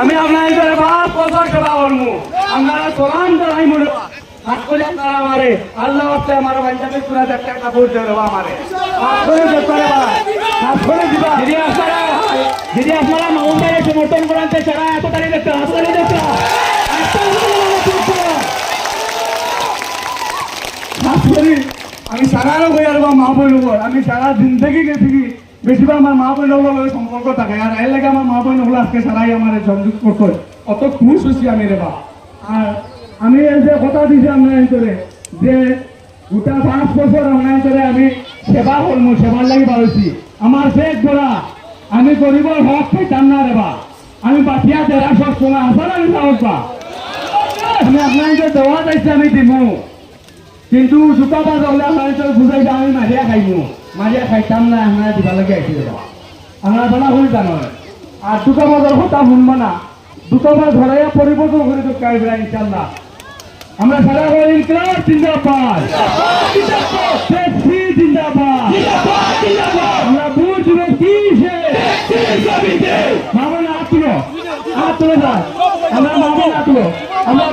আমি আপনার করে 5 বছর সেবা করবো আপনারা সমান করাই মনে হাত করে আপনারা আমারে আল্লাহ হচ্ছে আমার বাঞ্চাকে পুরা দেখতে একটা ভোট দেবো আমারে হাত করে দেখতে হাত করে দিবা যদি আপনারা মাউন্টারে সমর্থন করাতে ছাড়া এত তারিখ দেখতে হাত করে দেখতে আমি সারা হয়ে আসবো মা বোন আমি সারা জিন্দগি গেছি বেশিরভাগ আমার মা বোন সম্পর্ক থাকে আর এর লাগে আমার মা বোন হলো আজকে সারাই আমার সংযোগ করতো অত খুশ হচ্ছি আমি রেবা আর আমি এই যে কথা দিছি অনলাইন করে যে গোটা 5 বছর অনলাইন করে আমি সেবা করবো সেবার লাগি বাড়ছি আমার শেষ ধরা আমি গরিবর হক পাইতাম না রেবা আমি বাকিয়া দেড়া সব সময় আসা আমি সাহস পা আমি আপনাকে দেওয়া চাইছি আমি দিমু কিন্তু জোতা বাজ হলে আপনার বুঝাইছে আমি মারিয়া খাইমু মারিয়া খাইতাম না আমরা দিবা লাগে আইছি রেবা আমরা বলা হল জানো আর দুটো বাজার কথা শুনবো না দুটো বাজ ধরাইয়া পরিবর্তন করে তো কাইবরা ইনশাল্লাহ আমরা সারা বলি ইনকলাব জিন্দাবাদ জিন্দাবাদ আমরা বুঝবো কি সে মামলা আতুলো যায় আমরা মামলা আতুলো আমরা